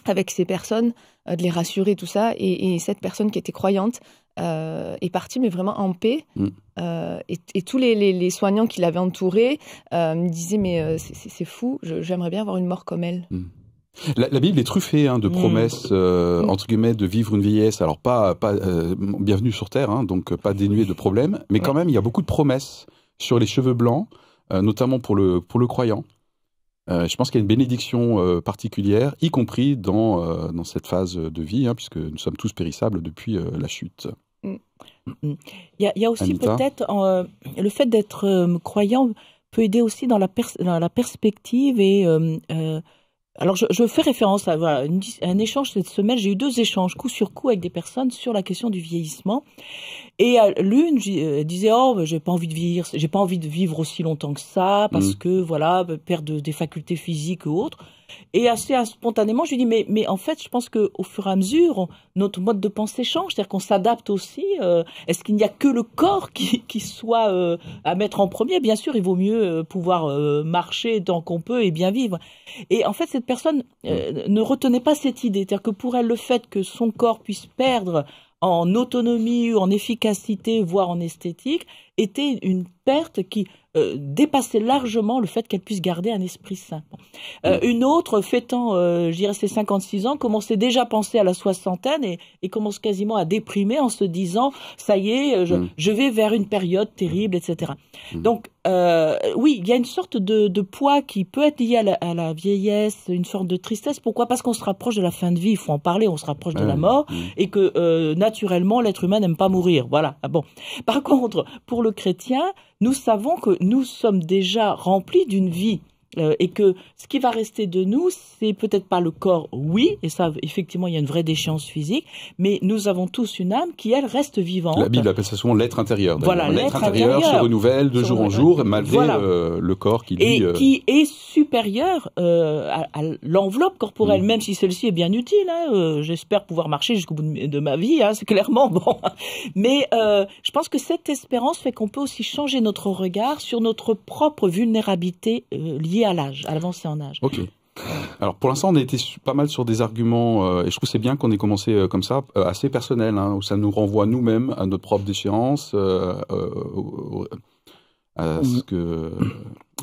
avec ces personnes, de les rassurer, tout ça. Et cette personne qui était croyante est partie, mais vraiment en paix. Et tous les soignants qui l'avaient entourée me disaient mais c'est fou, j'aimerais bien avoir une mort comme elle. La Bible est truffée de promesses, entre guillemets, de vivre une vieillesse. Alors pas bienvenue sur Terre, donc pas dénuée de problèmes, mais quand même il y a beaucoup de promesses sur les cheveux blancs, notamment pour le croyant. Je pense qu'il y a une bénédiction particulière, y compris dans cette phase de vie, puisque nous sommes tous périssables depuis la chute. Il y a aussi peut-être le fait d'être croyant peut aider aussi dans la perspective et alors je fais référence à un échange cette semaine. J'ai eu 2 échanges coup sur coup avec des personnes sur la question du vieillissement. Et l'une disait j'ai pas envie de vieillir, j'ai pas envie de vivre aussi longtemps que ça parce que voilà, perdre des facultés physiques ou autres. Et assez spontanément, je lui dis mais en fait, je pense que au fur et à mesure, notre mode de pensée change, c'est-à-dire qu'on s'adapte aussi. Est-ce qu'il n'y a que le corps qui soit à mettre en premier? Bien sûr, il vaut mieux pouvoir marcher tant qu'on peut et bien vivre. Et en fait, cette personne ne retenait pas cette idée, c'est-à-dire que pour elle, le fait que son corps puisse perdre en autonomie, en efficacité, voire en esthétique, était une perte qui dépassait largement le fait qu'elle puisse garder un esprit sain. Une autre, fêtant, je dirais, ses 56 ans, commençait déjà à penser à la soixantaine et commence quasiment à déprimer en se disant, ça y est, je vais vers une période terrible, etc. Donc, oui, il y a une sorte de poids qui peut être lié à la vieillesse, une sorte de tristesse. Pourquoi? Parce qu'on se rapproche de la fin de vie, il faut en parler, on se rapproche de la mort, et que naturellement, l'être humain n'aime pas mourir. Voilà. Bon. Par contre, pour le chrétien, nous savons que nous sommes déjà remplis d'une vie. Et que ce qui va rester de nous, c'est peut-être pas le corps, oui, et ça, effectivement, il y a une vraie déchéance physique, mais nous avons tous une âme qui, elle, reste vivante. La Bible appelle ça souvent l'être intérieur. Voilà, l'être intérieur se renouvelle de jour en jour, malgré le corps qui, lui... Et qui est supérieur à l'enveloppe corporelle, même si celle-ci est bien utile. J'espère pouvoir marcher jusqu'au bout de ma vie, c'est clairement bon. Mais je pense que cette espérance fait qu'on peut aussi changer notre regard sur notre propre vulnérabilité liée à l'âge, à l'avancée en âge. Ok. Alors pour l'instant, on a été pas mal sur des arguments, et je trouve que c'est bien qu'on ait commencé comme ça, assez personnel, où ça nous renvoie nous-mêmes à notre propre déchéance, à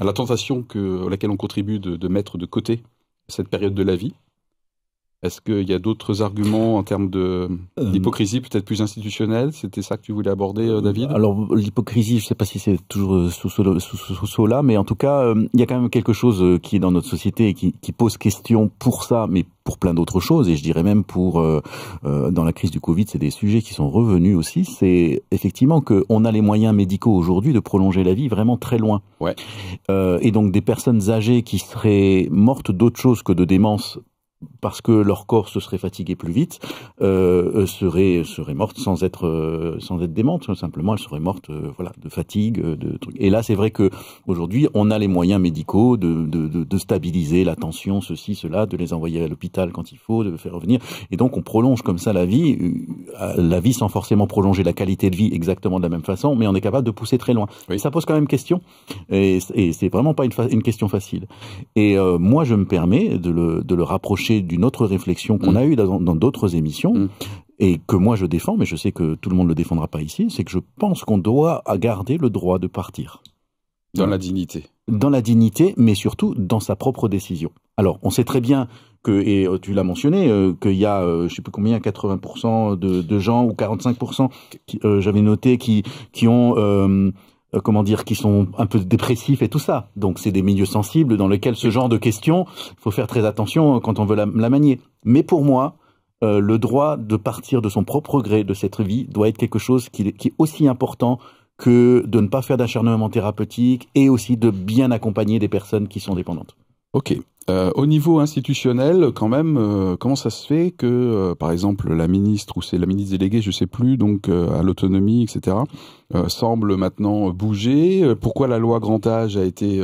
la tentation à laquelle on contribue de mettre de côté cette période de la vie. Est-ce qu'il y a d'autres arguments en termes d'hypocrisie peut-être plus institutionnelle? C'était ça que tu voulais aborder, David? Alors, l'hypocrisie, je ne sais pas si c'est toujours sous ce là, mais en tout cas, il y a quand même quelque chose qui est dans notre société et qui pose question pour ça, mais pour plein d'autres choses. Et je dirais même dans la crise du Covid, c'est des sujets qui sont revenus aussi. C'est effectivement qu'on a les moyens médicaux aujourd'hui de prolonger la vie vraiment très loin. Ouais. Et donc, des personnes âgées qui seraient mortes d'autre chose que de démence parce que leur corps se serait fatigué plus vite, seraient mortes sans être démentes. Simplement, elles seraient mortes, de fatigue, de trucs. Et là, c'est vrai que aujourd'hui, on a les moyens médicaux de stabiliser la tension, ceci, cela, de les envoyer à l'hôpital quand il faut, de faire revenir. Et donc, on prolonge comme ça la vie sans forcément prolonger la qualité de vie exactement de la même façon, mais on est capable de pousser très loin. Oui. Ça pose quand même question, et c'est vraiment pas une question facile. Et moi, je me permets de le rapprocher d'une autre réflexion qu'on a eue dans d'autres émissions, et que moi je défends, mais je sais que tout le monde ne le défendra pas ici, c'est que je pense qu'on doit garder le droit de partir. Dans la dignité. Dans la dignité, mais surtout dans sa propre décision. Alors, on sait très bien et tu l'as mentionné, qu'il y a, je sais plus combien, 80% de gens, ou 45%, j'avais noté, qui ont... qui sont un peu dépressifs et tout ça. Donc c'est des milieux sensibles dans lesquels ce genre de questions, il faut faire très attention quand on veut la manier. Mais pour moi, le droit de partir de son propre gré de cette vie doit être quelque chose qui est aussi important que de ne pas faire d'acharnement thérapeutique et aussi de bien accompagner des personnes qui sont dépendantes. Ok. Au niveau institutionnel, quand même, comment ça se fait que, par exemple, la ministre, ou c'est la ministre déléguée, je sais plus, donc à l'autonomie, etc., semble maintenant bouger? Pourquoi la loi grand âge a été,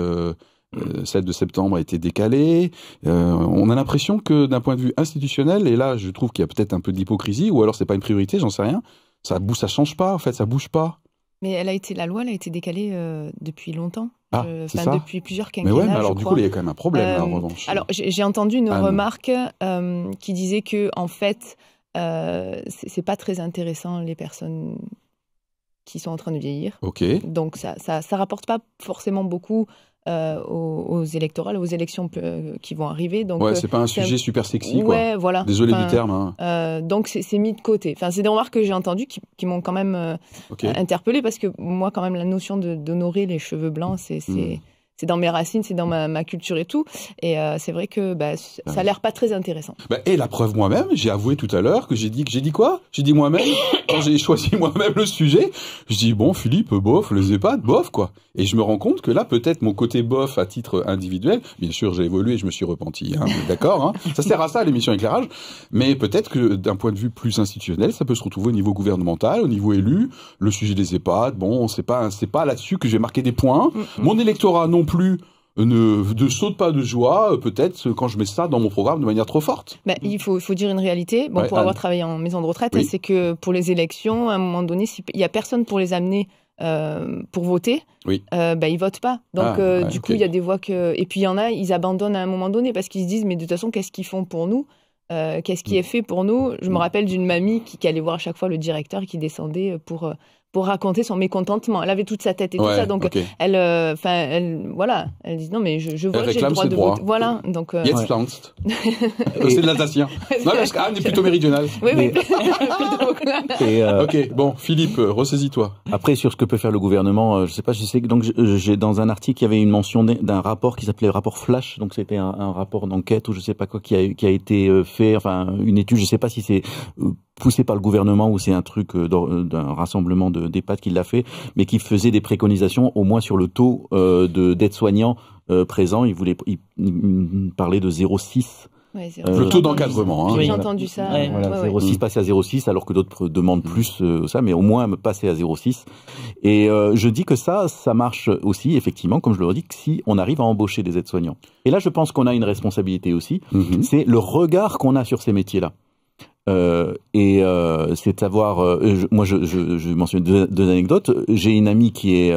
celle de septembre a été décalée? On a l'impression que d'un point de vue institutionnel, et là je trouve qu'il y a peut-être un peu d'hypocrisie, ou alors c'est pas une priorité, j'en sais rien, ça change pas, en fait, ça bouge pas. Mais la loi a été décalée depuis longtemps. C'est ça. Depuis plusieurs quinquennats. Mais ouais, mais alors du coup, il y a quand même un problème là, en revanche. Alors, j'ai entendu une remarque qui disait que, en fait, c'est pas très intéressant les personnes qui sont en train de vieillir. Ok. Donc, ça rapporte pas forcément beaucoup aux électorales, aux élections qui vont arriver. Donc, ouais, c'est pas un sujet super sexy, quoi. Ouais, voilà. Désolé du terme. Hein. Donc, c'est mis de côté. Enfin, c'est des remarques que j'ai entendues qui m'ont quand même interpellée, parce que moi, quand même, la notion d'honorer les cheveux blancs, c'est dans mes racines, c'est dans ma culture et tout. Et c'est vrai que ça a l'air pas très intéressant. Et la preuve, moi-même, j'ai avoué tout à l'heure que j'ai dit quoi? J'ai dit moi-même, quand j'ai choisi moi-même le sujet, je dis bon, Philippe, bof, les EHPAD, bof, quoi. Et je me rends compte que là, peut-être mon côté bof à titre individuel, bien sûr, j'ai évolué, je me suis repenti, hein, d'accord, hein. Ça sert à ça, l'émission Éclairage. Mais peut-être que d'un point de vue plus institutionnel, ça peut se retrouver au niveau gouvernemental, au niveau élu, le sujet des EHPAD. Bon, c'est pas là-dessus que je vais marquer des points. Mon électorat non plus ne saute pas de joie, peut-être quand je mets ça dans mon programme de manière trop forte. Il faut dire une réalité. Bon, pour avoir travaillé en maison de retraite, c'est que pour les élections, à un moment donné, s'il y a personne pour les amener pour voter, ils votent pas. Donc du coup, il y a des voix et puis il y en a, ils abandonnent à un moment donné parce qu'ils se disent mais de toute façon, qu'est-ce qu'ils font pour nous? Qu'est-ce qui est fait pour nous? Je me rappelle d'une mamie qui allait voir à chaque fois le directeur qui descendait pour raconter son mécontentement. Elle avait toute sa tête et tout ça, donc elle dit non mais je vois que j'ai le droit de voter. Voilà, donc. Jetzt planst. C'est de l'alsacien. Non, parce qu'Anne est plutôt méridionale. Oui. Ok, bon, Philippe, ressaisis-toi. Après, sur ce que peut faire le gouvernement, je sais que donc j'ai dans un article il y avait une mention d'un rapport qui s'appelait rapport Flash, donc c'était un rapport d'enquête ou je sais pas quoi qui a été fait, enfin une étude, je sais pas si c'est poussé par le gouvernement ou c'est un truc d'un rassemblement d'EHPAD qui l'a fait, mais qui faisait des préconisations au moins sur le taux d'aides-soignants présents. Il parlait de 0,6. Le taux d'encadrement. J'ai entendu ça. 0,6 passer à 0,6 alors que d'autres demandent plus ça, mais au moins passer à 0,6. Et je dis que ça marche aussi, effectivement, comme je le redis, si on arrive à embaucher des aides-soignants. Et là, je pense qu'on a une responsabilité aussi, c'est le regard qu'on a sur ces métiers-là. C'est de savoir, moi je mentionne deux anecdotes. J'ai une amie qui est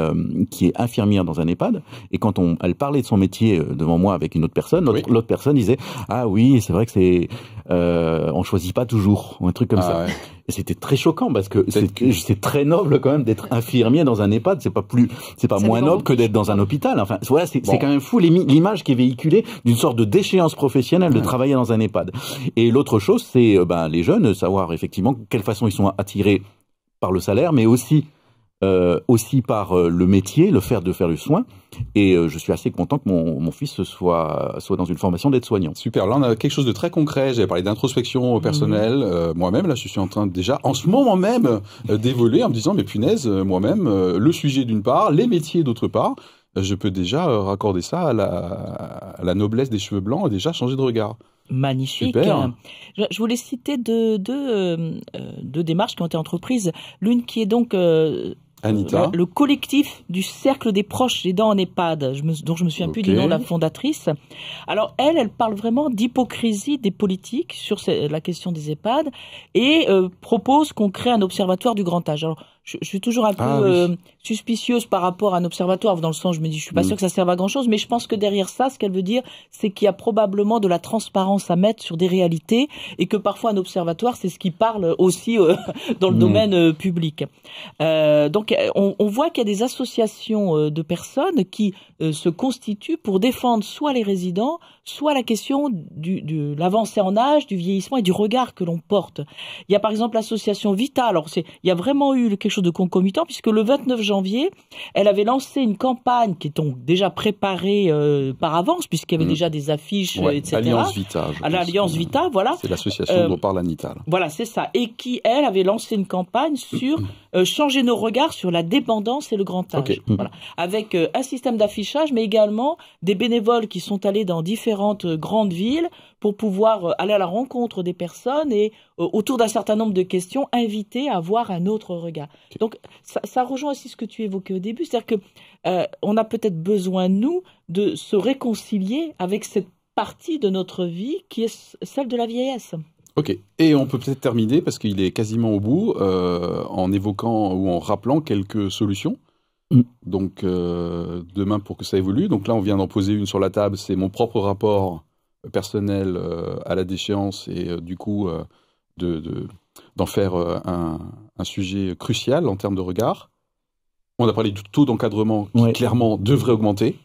infirmière dans un EHPAD, et quand elle parlait de son métier devant moi avec une autre personne, l'autre personne disait ah oui, c'est vrai que on choisit pas toujours, ou un truc comme ça. Ouais. Et c'était très choquant parce que c'est très noble quand même d'être infirmier dans un EHPAD. C'est pas moins noble que d'être dans un hôpital. Enfin, voilà, c'est quand même fou l'image qui est véhiculée d'une sorte de déchéance professionnelle de travailler dans un EHPAD. Et l'autre chose, c'est les jeunes, savoir effectivement quelle façon ils sont attirés par le salaire, mais aussi par le métier, de faire le soin. Et je suis assez content que mon fils soit dans une formation d'aide-soignant. Super. Là, on a quelque chose de très concret. J'avais parlé d'introspection personnelle. Moi-même, là, je suis en train déjà, en ce moment même, d'évoluer en me disant, mais punaise, moi-même, le sujet d'une part, les métiers d'autre part, je peux déjà raccorder ça à la noblesse des cheveux blancs et déjà changer de regard. Magnifique. Super. Je voulais citer deux démarches qui ont été entreprises. L'une qui est donc Anita. le collectif du cercle des proches aidants en EHPAD, dont je me souviens plus du nom de la fondatrice. Alors elle parle vraiment d'hypocrisie des politiques sur la question des EHPAD et propose qu'on crée un observatoire du grand âge. Alors je suis toujours un peu suspicieuse par rapport à un observatoire, dans le sens, je me dis, je suis pas sûre que ça serve à grand chose, mais je pense que derrière ça, ce qu'elle veut dire, c'est qu'il y a probablement de la transparence à mettre sur des réalités et que parfois un observatoire, c'est ce qui parle aussi dans le domaine public. Donc, on voit qu'il y a des associations de personnes qui se constituent pour défendre soit les résidents, soit la question de l'avancée en âge, du vieillissement et du regard que l'on porte. Il y a par exemple l'association Vita. Alors, il y a vraiment eu quelque chose de concomitant, puisque le 29 janvier, elle avait lancé une campagne qui est donc déjà préparée par avance, puisqu'il y avait déjà des affiches, etc. Alliance Vita. L'Alliance Vita, voilà. C'est l'association dont parle Anita. Voilà, c'est ça. Et qui, elle, avait lancé une campagne sur changer nos regards sur la dépendance et le grand âge. Okay. Voilà. Avec un système d'affichage, mais également des bénévoles qui sont allés dans différentes grandes villes pour pouvoir aller à la rencontre des personnes et, autour d'un certain nombre de questions, inviter à avoir un autre regard. Okay. Donc, ça rejoint aussi ce que tu évoquais au début, c'est-à-dire que on a peut-être besoin, nous, de se réconcilier avec cette partie de notre vie qui est celle de la vieillesse. Ok, et on peut peut-être terminer, parce qu'il est quasiment au bout, en évoquant ou en rappelant quelques solutions. Donc, demain, pour que ça évolue. Donc là, on vient d'en poser une sur la table, c'est mon propre rapport personnel à la déchéance et du coup, d'en faire un sujet crucial en termes de regard. On a parlé du taux d'encadrement qui, clairement, devrait augmenter.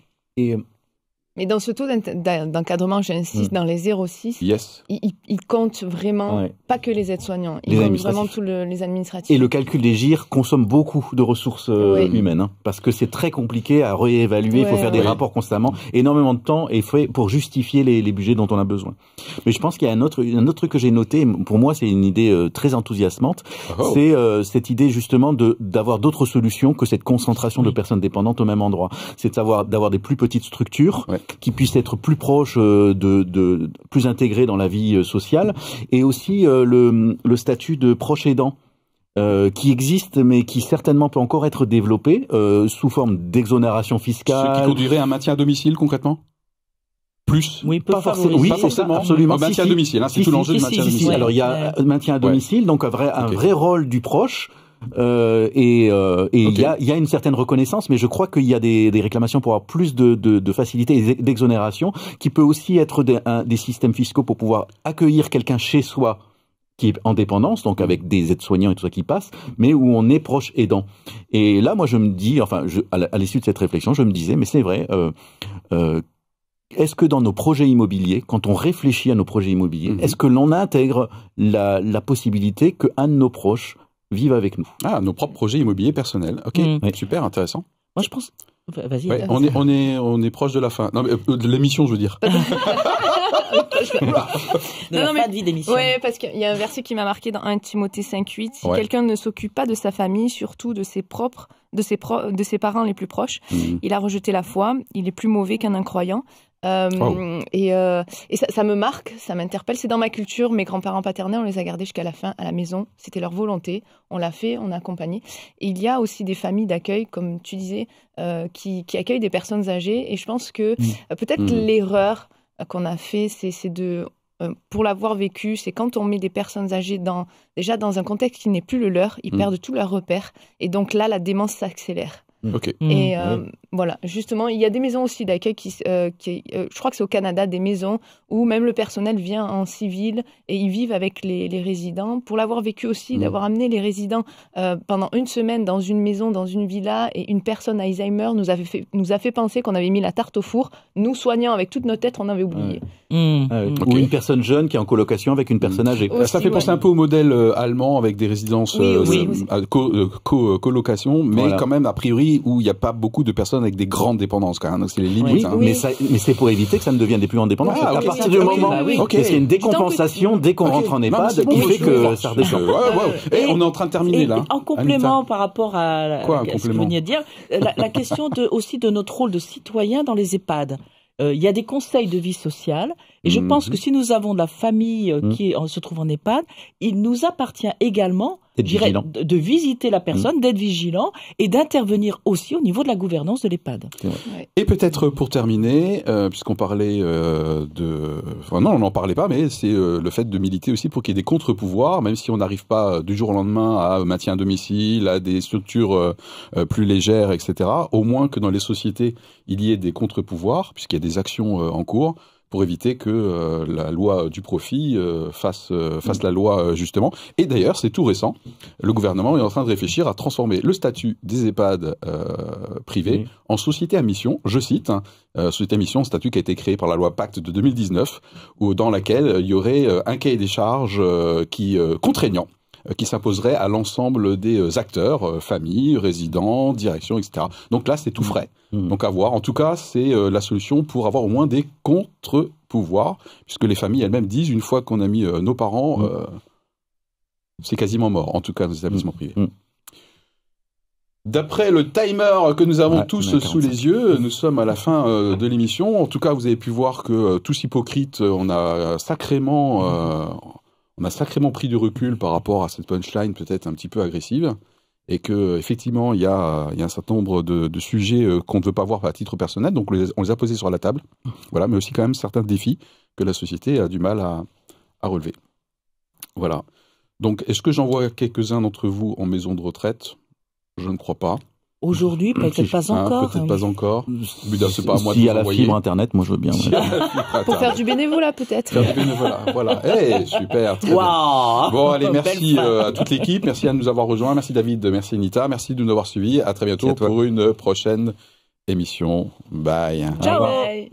Mais dans ce taux d'encadrement, j'insiste, dans les 0,6, il compte vraiment pas que les aides-soignants, il compte vraiment tous les administratifs. Et le calcul des GIR consomme beaucoup de ressources humaines, parce que c'est très compliqué à réévaluer, il faut faire des rapports constamment, énormément de temps est fait pour justifier les budgets dont on a besoin. Mais je pense qu'il y a un autre truc que j'ai noté, pour moi c'est une idée très enthousiasmante, c'est cette idée justement d'avoir d'autres solutions que cette concentration de personnes dépendantes au même endroit. C'est d'avoir des plus petites structures, qui puissent être plus proches plus intégrés dans la vie sociale, et aussi le statut de proche aidant qui existe mais qui certainement peut encore être développé sous forme d'exonération fiscale. Ce qui conduirait à un maintien à domicile concrètement ? Plus ? Oui, pas forcément. Oui, pas forcément. Absolument. Un maintien à domicile, c'est tout l'enjeu du maintien à domicile. Alors il y a un maintien à domicile, donc un vrai rôle du proche. Il y a une certaine reconnaissance, mais je crois qu'il y a des réclamations pour avoir plus de facilité et d'exonération, qui peut aussi être des systèmes fiscaux pour pouvoir accueillir quelqu'un chez soi qui est en dépendance, donc avec des aides-soignants et tout ça qui passe, mais où on est proche aidant. Et là, moi, je me dis, à l'issue de cette réflexion, je me disais, mais c'est vrai, est-ce que dans nos projets immobiliers, quand on réfléchit à nos projets immobiliers, est-ce que l'on intègre la possibilité qu'un de nos proches vive avec nous. Ah, nos propres projets immobiliers personnels. Ok, super intéressant. Moi, je pense. Vas-y. Ouais, on est proche de la fin. Non, mais de l'émission, je veux dire. Pas de vie d'émission. Ouais, parce qu'il y a un verset qui m'a marqué dans 1 Timothée 5,8. Si quelqu'un ne s'occupe pas de sa famille, surtout de ses parents les plus proches, il a rejeté la foi. Il est plus mauvais qu'un incroyant. Et ça me marque, ça m'interpelle. C'est dans ma culture. Mes grands-parents paternels, on les a gardés jusqu'à la fin à la maison. C'était leur volonté. On l'a fait, on a accompagné. Et il y a aussi des familles d'accueil, comme tu disais, qui accueillent des personnes âgées. Et je pense que peut-être l'erreur qu'on a fait, c'est de pour l'avoir vécu, c'est quand on met des personnes âgées déjà dans un contexte qui n'est plus le leur, ils perdent tous leurs repères. Et donc là, la démence s'accélère. Ok. Et voilà, justement, il y a des maisons aussi d'accueil je crois que c'est au Canada, des maisons où même le personnel vient en civil et ils vivent avec les résidents. Pour l'avoir vécu aussi, d'avoir amené les résidents pendant une semaine dans une maison, dans une villa, et une personne Alzheimer nous a fait penser qu'on avait mis la tarte au four. Nous, soignants, avec toutes nos têtes, on avait oublié. Ou une personne jeune qui est en colocation avec une personne âgée. Aussi, ça fait penser un peu au modèle allemand avec des résidences colocation, mais Voilà. quand même, a priori, où il n'y a pas beaucoup de personnes avec des grandes dépendances, quand même. Donc, c'est les limites. Oui, mais c'est pour éviter que ça ne devienne des plus grandes dépendances. Ah, à ok. partir du moment Ok. qu'il y a une décompensation dès qu'on rentre en EHPAD, c'est bon, qui fait je que vois. ça redescend. Et on est en train de terminer, là. En complément par rapport à Quoi, un ce que complément vous veniez de dire, la question aussi de notre rôle de citoyen dans les EHPAD. Il y a des conseils de vie sociale, et je pense que si nous avons de la famille qui se trouve en EHPAD, il nous appartient également, je dirais, de visiter la personne, d'être vigilant et d'intervenir aussi au niveau de la gouvernance de l'EHPAD. Et peut-être pour terminer, puisqu'on parlait enfin non, on n'en parlait pas, mais c'est le fait de militer aussi pour qu'il y ait des contre-pouvoirs, même si on n'arrive pas du jour au lendemain à maintien à domicile, à des structures plus légères, etc. Au moins que dans les sociétés, il y ait des contre-pouvoirs, puisqu'il y a des actions en cours, pour éviter que la loi du profit fasse la loi justement. Et d'ailleurs, c'est tout récent. Le gouvernement est en train de réfléchir à transformer le statut des EHPAD privés en société à mission. Je cite, société à mission, statut qui a été créé par la loi Pacte de 2019, dans laquelle il y aurait un cahier des charges contraignant, qui s'imposerait à l'ensemble des acteurs, familles, résidents, direction, etc. Donc là, c'est tout frais. Donc à voir. En tout cas, c'est la solution pour avoir au moins des contre-pouvoirs, puisque les familles elles-mêmes disent, une fois qu'on a mis nos parents, c'est quasiment mort, en tout cas dans les établissements privés. D'après le timer que nous avons tous sous les yeux, nous sommes à la fin de l'émission. En tout cas, vous avez pu voir que tous hypocrites, on a sacrément pris du recul par rapport à cette punchline peut-être un petit peu agressive, et que effectivement il y a un certain nombre de sujets qu'on ne veut pas voir à titre personnel, donc on les a posés sur la table. Voilà, mais aussi quand même certains défis que la société a du mal à relever. Voilà. Donc, est-ce que j'en vois quelques-uns d'entre vous en maison de retraite ? Je ne crois pas. Aujourd'hui, peut-être pas encore. Peut-être pas encore. C'est pas à moi de S'il y a vous la envoyer. fibre internet, moi je veux bien. Pour faire du bénévolat, peut-être. Faire du bénévolat, voilà. Super. Très bien. Bon, allez, merci à toute l'équipe. Merci à nous avoir rejoints. Merci David, merci Anita. Merci de nous avoir suivis. À très bientôt pour une prochaine émission. Bye. Ciao. Bye.